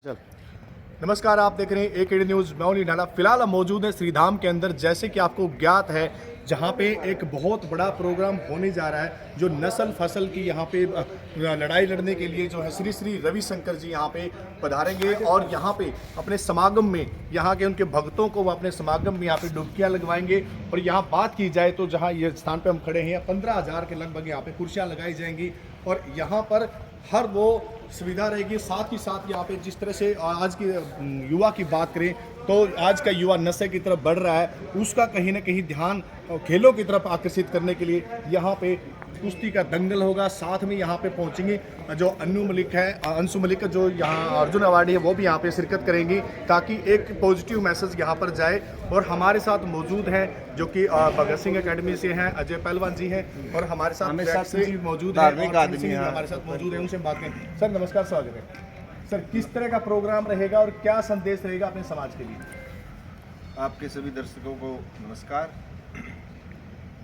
चल। नमस्कार, आप देख रहे हैं एकेडी न्यूज़। मैं हूं निनाला। फिलहाल हम मौजूद हैं श्रीधाम के अंदर। जैसे कि आपको ज्ञात है, जहां पे एक बहुत बड़ा प्रोग्राम होने जा रहा है, जो नस्ल फसल की यहां पे लड़ाई लड़ने के लिए जो है श्री श्री रविशंकर जी यहां पे पधारेंगे और यहां पे अपने समागम में यहां के उनके भक्तों को वो अपने समागम में यहां पे डुबकियां लगवाएंगे। और यहां बात की जाए तो जहां ये स्थान पे हम खड़े हैं, 15,000 के लगभग यहां पे कुर्सियां लगाई जाएंगी और यहां पर हर वो सुविधा रहेगी। साथ ही साथ यहाँ पे जिस तरह से आज की युवा की बात करें तो आज का युवा नशे की तरफ बढ़ रहा है, उसका कहीं ना कहीं ध्यान खेलों की तरफ आकर्षित करने के लिए यहाँ पे कुश्ती का दंगल होगा। साथ में यहाँ पे पहुँचेंगे जो अंशु मलिक जो यहाँ अर्जुन अवार्डी है, वो भी यहाँ पे शिरकत करेंगी ताकि एक पॉजिटिव मैसेज यहाँ पर जाए। और हमारे साथ मौजूद हैं जो कि भगत सिंह एकेडमी से हैं, अजय पहलवान जी हैं और हमारे साथ से मौजूद हैं, हमारे साथ मौजूद हैं, उनसे बात करें। सर नमस्कार, स्वागत है। सर, किस तरह का प्रोग्राम रहेगा और क्या संदेश रहेगा अपने समाज के लिए? आपके सभी दर्शकों को नमस्कार।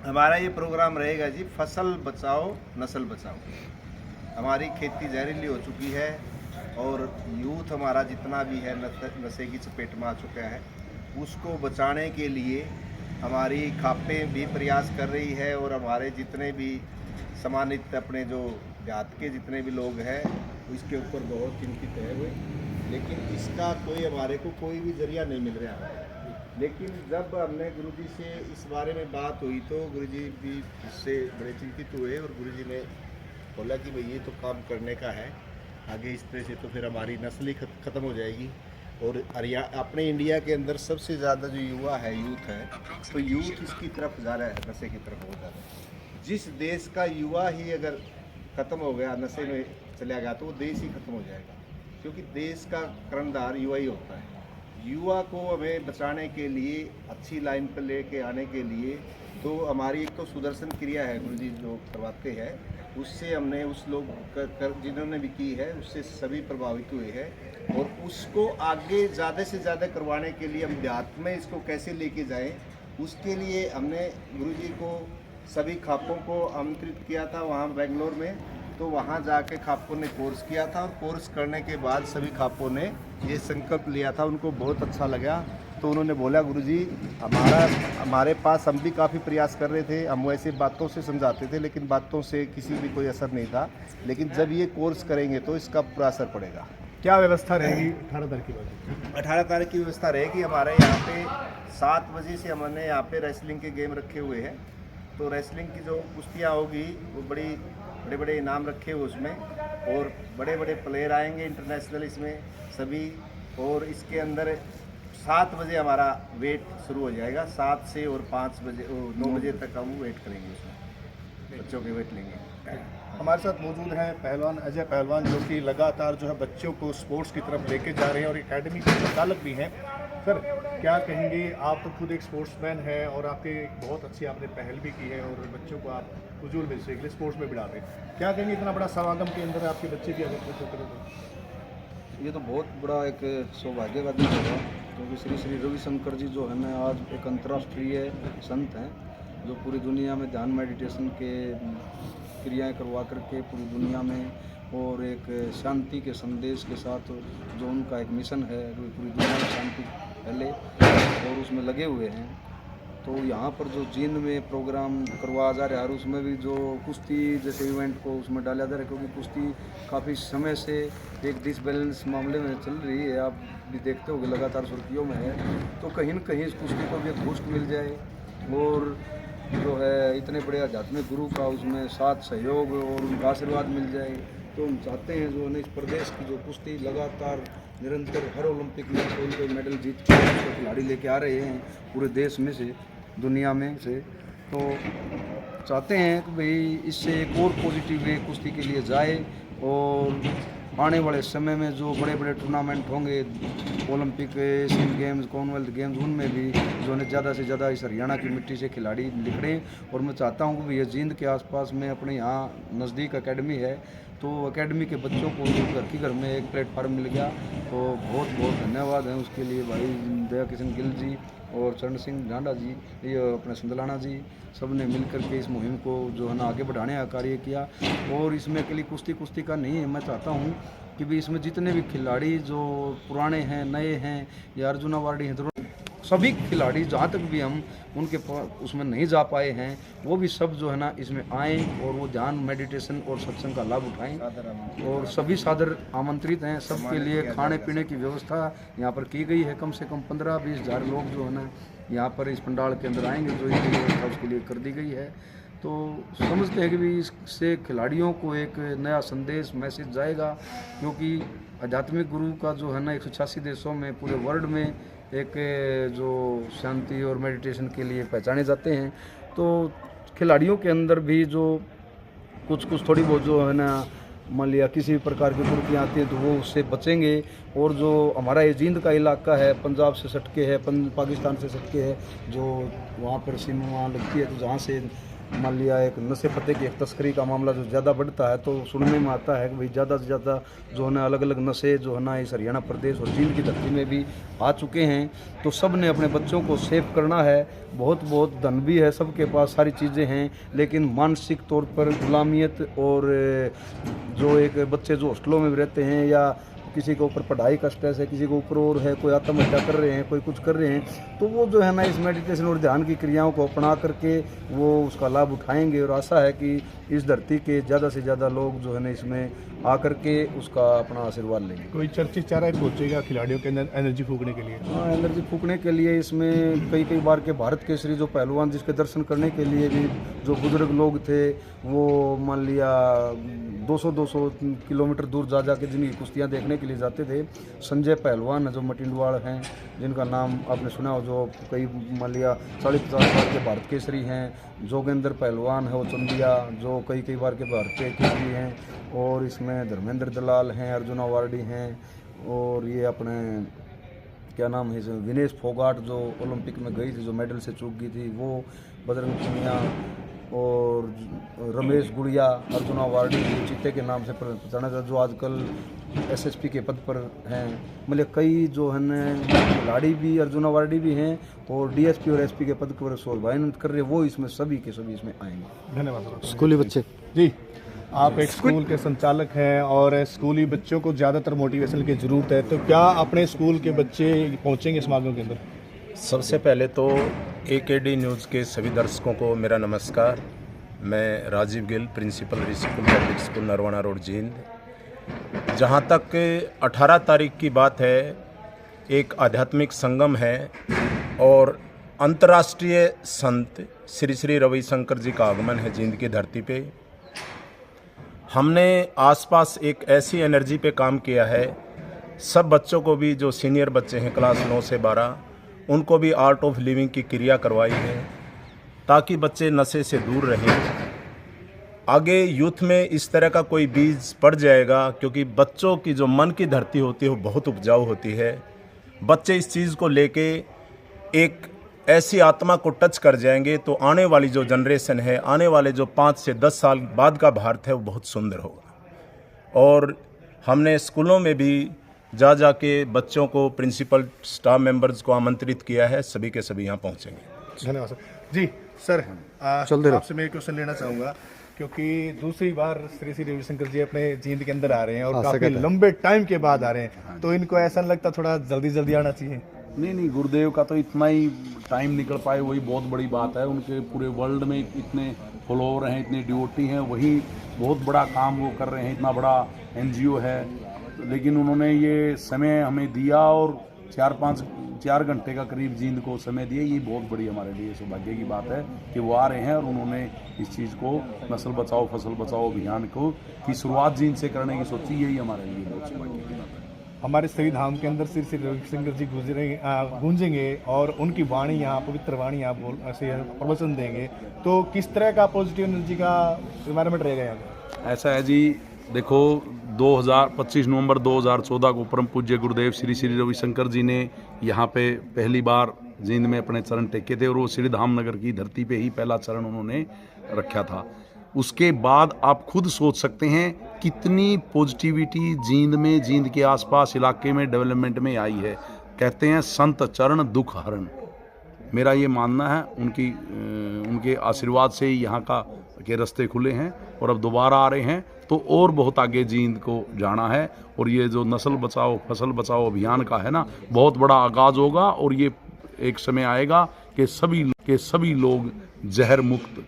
हमारा ये प्रोग्राम रहेगा जी, फसल बचाओ नस्ल बचाओ। हमारी खेती जहरीली हो चुकी है और यूथ हमारा जितना भी है नशे की चपेट में आ चुका है। उसको बचाने के लिए हमारी खापें भी प्रयास कर रही है और हमारे जितने भी सम्मानित अपने जो जात के जितने भी लोग हैं इसके ऊपर बहुत चिंतित है वे, लेकिन इसका हमारे को कोई भी जरिया नहीं मिल रहा है। लेकिन जब हमने गुरुजी से इस बारे में बात हुई तो गुरुजी भी इससे बड़े चिंतित हुए और गुरुजी ने बोला कि भाई ये तो काम करने का है, आगे इस तरह से तो फिर हमारी नस्ल ही ख़त्म हो जाएगी। और अपने इंडिया के अंदर सबसे ज़्यादा जो युवा है, यूथ है, तो यूथ इसकी तरफ जा रहा है, नशे की तरफ बहुत ज़्यादा। जिस देश का युवा ही अगर ख़त्म हो गया, नशे में चला गया, तो वो देश ही ख़त्म हो जाएगा, क्योंकि देश का कर्णधार युवा ही होता है। युवा को हमें बचाने के लिए, अच्छी लाइन पर लेके आने के लिए तो हमारी एक तो सुदर्शन क्रिया है गुरुजी जो करवाते हैं, उससे हमने उस लोग जिन्होंने भी की है उससे सभी प्रभावित हुए हैं। और उसको आगे ज़्यादा से ज़्यादा करवाने के लिए हम देहात में इसको कैसे लेके जाएं, उसके लिए हमने गुरुजी को सभी खापों को आमंत्रित किया था वहाँ बेंगलोर में। तो वहाँ जाके खापों ने कोर्स किया था और कोर्स करने के बाद सभी खापों ने ये संकल्प लिया था, उनको बहुत अच्छा लगा। तो उन्होंने बोला गुरुजी हमारे पास हम भी काफ़ी प्रयास कर रहे थे, हम वैसे बातों से समझाते थे लेकिन बातों से किसी भी कोई असर नहीं था, लेकिन जब ये कोर्स करेंगे तो इसका पूरा असर पड़ेगा। क्या व्यवस्था रहेगी 18 तारीख की? 18 तारीख की व्यवस्था रहेगी हमारे यहाँ पे 7 बजे से हमने यहाँ पे रेसलिंग के गेम रखे हुए हैं। तो रेसलिंग की जो कुश्तियाँ होगी वो बड़े बड़े इनाम रखे हुए उसमें, और बड़े बड़े प्लेयर आएंगे इंटरनेशनल इसमें सभी। और इसके अंदर 7 बजे हमारा वेट शुरू हो जाएगा, 7 से और 5 बजे 9 बजे तक हम वेट करेंगे, उसमें बच्चों के वेट लेंगे। हमारे साथ मौजूद हैं पहलवान अजय पहलवान, जो कि लगातार जो है बच्चों को स्पोर्ट्स की तरफ लेके जा रहे हैं और एकेडमी के संचालक भी हैं। सर, क्या कहेंगे? आप तो खुद एक स्पोर्ट्समैन हैं और आपके बहुत अच्छी आपने पहल भी की है और बच्चों को आप उज्जवल भविष्य के लिए स्पोर्ट्स में बढ़ाते हैं। क्या कहेंगे, इतना बड़ा समागम के अंदर आपके बच्चे भी अगर कुछ करें तो? ये तो बहुत बड़ा एक सौभाग्य का दिन होगा, क्योंकि श्री श्री रविशंकर जी जो है ना आज एक अंतर्राष्ट्रीय संत हैं, जो पूरी दुनिया में ध्यान मेडिटेशन के क्रियाएं करवा करके पूरी दुनिया में और एक शांति के संदेश के साथ जो उनका एक मिशन है पूरी दुनिया में शांति फैले और उसमें लगे हुए हैं। तो यहाँ पर जो जींद में प्रोग्राम करवाया जा रहा है और उसमें भी जो कुश्ती जैसे इवेंट को उसमें डाला जा रहा है, क्योंकि कुश्ती काफ़ी समय से एक डिसबैलेंस मामले में चल रही है, आप भी देखते होगे लगातार सुर्खियों में है। तो कहीं न कहीं इस कुश्ती को भी एक बूस्ट मिल जाए और जो है इतने बड़े आध्यात्मिक गुरु का उसमें साथ सहयोग और उनका आशीर्वाद मिल जाए। तो हम चाहते हैं जो इस प्रदेश की जो कुश्ती लगातार निरंतर हर ओलंपिक में कोई न कोई मेडल जीत के खिलाड़ी लेके आ रहे हैं पूरे देश में से, दुनिया में से, तो चाहते हैं कि भाई इससे एक और पॉजिटिव वे कुश्ती के लिए जाए और आने वाले समय में जो बड़े बड़े टूर्नामेंट होंगे, Olympic, Asian games, Commonwealth games, उनमें भी जो है ज़्यादा से ज़्यादा इस हरियाणा की मिट्टी से खिलाड़ी निकलें। और मैं चाहता हूँ कि ये जींद के आसपास में अपने यहाँ नज़दीक एकेडमी है, तो एकेडमी के बच्चों को घर की घर में एक प्लेटफार्म मिल गया, तो बहुत बहुत धन्यवाद है उसके लिए भाई दया किशन गिल जी और चरण सिंह झांडा जी, ये अपने सुंदलाना जी, सब ने मिलकर के इस मुहिम को जो है ना आगे बढ़ाने का कार्य किया। और इसमें अकेली कुश्ती का नहीं है, मैं चाहता हूँ कि भी इसमें जितने भी खिलाड़ी जो पुराने हैं, नए हैं या अर्जुन अवार्डी हैं, तो सभी खिलाड़ी जहाँ तक भी हम उनके उसमें नहीं जा पाए हैं, वो भी सब जो है ना इसमें आएँ और वो ध्यान, मेडिटेशन और सत्संग का लाभ उठाएं। और सभी सादर आमंत्रित हैं। सबके लिए खाने पीने की व्यवस्था यहाँ पर की गई है। कम से कम 15-20 हज़ार लोग जो है ना यहाँ पर इस पंडाल के अंदर आएंगे, जो इसकी व्यवस्था उसके लिए कर दी गई है। तो समझते हैं कि भी इससे खिलाड़ियों को एक नया संदेश, मैसेज जाएगा, क्योंकि आध्यात्मिक गुरु का जो है ना 186 देशों में, पूरे वर्ल्ड में एक जो शांति और मेडिटेशन के लिए पहचाने जाते हैं। तो खिलाड़ियों के अंदर भी जो कुछ थोड़ी बहुत जो है ना, मान लिया किसी भी प्रकार की कुर्तियाँ आती हैं तो वो उससे बचेंगे। और जो हमारा ये जींद का इलाका है, पंजाब से सटके है, पाकिस्तान से सटके है, जो वहाँ पर सीमा लगती है, तो जहाँ से मान लिया एक नशे पत्ते की एक तस्करी का मामला जो ज़्यादा बढ़ता है, तो सुनने में आता है कि भाई ज़्यादा से ज़्यादा जो है ना अलग अलग नशे जो है ना इस हरियाणा प्रदेश और जींद की धरती में भी आ चुके हैं। तो सब ने अपने बच्चों को सेफ करना है। बहुत धन भी है, सबके पास सारी चीज़ें हैं, लेकिन मानसिक तौर पर गुलामियत और जो एक बच्चे जो हॉस्टलों में रहते हैं, या किसी के ऊपर पढ़ाई का स्ट्रेस है, किसी के ऊपर और है, कोई आत्महत्या कर रहे हैं, कोई कुछ कर रहे हैं, तो वो जो है ना इस मेडिटेशन और ध्यान की क्रियाओं को अपना करके वो उसका लाभ उठाएंगे। और आशा है कि इस धरती के ज़्यादा से ज़्यादा लोग जो है ना इसमें आकर के उसका अपना आशीर्वाद लेंगे। कोई चर्चित चाह रहा है पहुँचेगा खिलाड़ियों के अंदर एनर्जी फूकने के लिए? हाँ, एनर्जी फूकने के लिए इसमें कई बार के भारत केसरी जो पहलवान, जिसके दर्शन करने के लिए भी जो बुजुर्ग लोग थे, वो मान लिया 200 किलोमीटर दूर जा के जिनकी कुश्तियाँ देखने के लिए जाते थे। संजय पहलवान है जो मटिंडवाड़ हैं, जिनका नाम आपने सुना हो, जो कई मान लिया 40-50 बार के भारत केसरी हैं। जोगेंद्र पहलवान है वो चंदिया, जो कई बार के भारतीय केसरी हैं। और इसमें धर्मेंद्र दलाल हैं, अर्जुन अवार्डी हैं, और ये अपने क्या नाम है, विनेश फोगाट जो ओलंपिक में गई थी, जो मेडल से चूक गई थी, वो बजरंग पुनिया, और रमेश गुड़िया, अर्जुन अवार्डी चीते के नाम से पहचाना जाता, जो आजकल SSP के पद पर हैं। मतलब कई जो है न खिलाड़ी भी अर्जुन अवार्डी भी हैं, और DSP और SP के पद पर शोभायान्वित कर रहे हैं, वो इसमें सभी के सभी इसमें आएंगे। धन्यवाद। स्कूली बच्चे जी, आप एक स्कूल के संचालक हैं और स्कूली बच्चों को ज़्यादातर मोटिवेशन की ज़रूरत है, तो क्या अपने स्कूल के बच्चे पहुंचेंगे समागम के अंदर? सबसे पहले तो AKD न्यूज़ के सभी दर्शकों को मेरा नमस्कार। मैं Rajiv Gill, principal school public school Narwana road Jind. जहाँ तक 18 तारीख की बात है, एक आध्यात्मिक संगम है और अंतर्राष्ट्रीय संत श्री श्री रविशंकर जी का आगमन है जींद की धरती पे। हमने आसपास एक ऐसी एनर्जी पे काम किया है, सब बच्चों को भी, जो सीनियर बच्चे हैं क्लास 9 से 12, उनको भी आर्ट ऑफ लिविंग की क्रिया करवाई है, ताकि बच्चे नशे से दूर रहें। आगे यूथ में इस तरह का कोई बीज पड़ जाएगा, क्योंकि बच्चों की जो मन की धरती होती है वो बहुत उपजाऊ होती है। बच्चे इस चीज़ को लेके एक ऐसी आत्मा को टच कर जाएंगे, तो आने वाली जो जनरेशन है, आने वाले जो 5 से 10 साल बाद का भारत है, वो बहुत सुंदर होगा। और हमने स्कूलों में भी जा के बच्चों को, प्रिंसिपल, स्टाफ मेंबर्स को आमंत्रित किया है, सभी के सभी यहाँ पहुँचेंगे। धन्यवाद सर। जी सर, आपसे मैं एक क्वेश्चन लेना चाहूँगा, क्योंकि दूसरी बार श्री श्री रविशंकर जी अपने जींद के अंदर आ रहे हैं और काफ़ी लंबे टाइम के बाद आ रहे हैं, तो इनको ऐसा नहीं लगता थोड़ा जल्दी आना चाहिए? नहीं, गुरुदेव का तो इतना ही टाइम निकल पाए वही बहुत बड़ी बात है। उनके पूरे वर्ल्ड में इतने फॉलोअर हैं, इतने डिवोटी हैं, वही बहुत बड़ा काम वो कर रहे हैं, इतना बड़ा NGO है। लेकिन उन्होंने ये समय हमें दिया और 4 घंटे का करीब जींद को समय दिया। ये बहुत बड़ी हमारे लिए सौभाग्य की बात है कि वो आ रहे हैं और उन्होंने इस चीज़ को, नस्ल बचाओ फसल बचाओ अभियान को की शुरुआत जींद से करने की सोची, यही हमारे लिए बहुत सौभाग्य की बात है। हमारे श्री धाम के अंदर श्री श्री रविशंकर जी गूंजेंगे और उनकी वाणी यहाँ, पवित्र वाणी यहाँ ऐसे प्रवचन देंगे, तो किस तरह का पॉजिटिव एनर्जी का इन्वायरमेंट रहेगा यहाँ? ऐसा है जी, देखो 25 नवंबर 2014 को परम पूज्य गुरुदेव श्री श्री रविशंकर जी ने यहाँ पे पहली बार जींद में अपने चरण टेके थे, और वो श्री धाम नगर की धरती पे ही पहला चरण उन्होंने रखा था। उसके बाद आप खुद सोच सकते हैं कितनी पॉजिटिविटी जींद में, जींद के आसपास इलाके में डेवलपमेंट में आई है। कहते हैं संत चरण दुख हरण। मेरा ये मानना है उनके आशीर्वाद से ही यहाँ के रास्ते खुले हैं, और अब दोबारा आ रहे हैं तो और बहुत आगे जींद को जाना है। और ये जो नस्ल बचाओ फसल बचाओ अभियान का है ना, बहुत बड़ा आगाज होगा और ये एक समय आएगा कि सभी लोग जहर मुक्त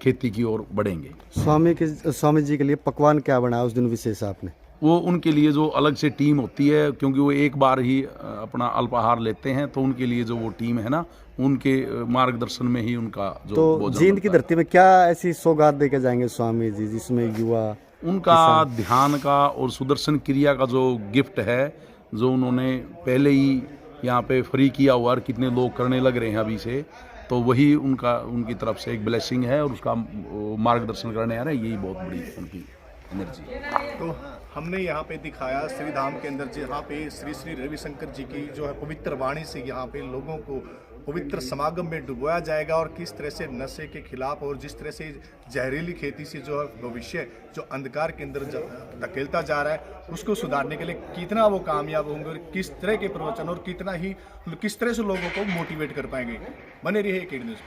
खेती की ओर बढ़ेंगे। स्वामी जी के लिए पकवान क्या बनाया उस दिन विशेष आपने? वो उनके लिए जो अलग से टीम होती है, क्योंकि वो एक बार ही अपना अल्पाहार लेते हैं, तो उनके लिए जो वो टीम है ना, उनके मार्गदर्शन में ही उनका जो तो भोजन जींद की बनता है। धरती में क्या ऐसी सौगात देके जाएंगे स्वामी जी जिसमें युवा उनका ध्यान का और सुदर्शन क्रिया का जो गिफ्ट है, जो उन्होंने पहले ही यहाँ पे फ्री किया हुआ और कितने लोग करने लग रहे हैं अभी से, तो वही उनकी तरफ से एक ब्लेसिंग है और उसका मार्गदर्शन करने आ रहा है, यही बहुत बड़ी उनकी एनर्जी। तो हमने यहाँ पे दिखाया श्री धाम के अंदर जहाँ पे श्री श्री रविशंकर जी की जो है पवित्र वाणी से यहाँ पे लोगों को पवित्र समागम में डुबोया जाएगा और किस तरह से नशे के खिलाफ और जिस तरह से जहरीली खेती से जो है भविष्य जो अंधकार के अंदर धकेलता जा रहा है उसको सुधारने के लिए कितना वो कामयाब होंगे और किस तरह के प्रवचन और किस तरह से लोगों को मोटिवेट कर पाएंगे। बने रहिए एक न्यूज़।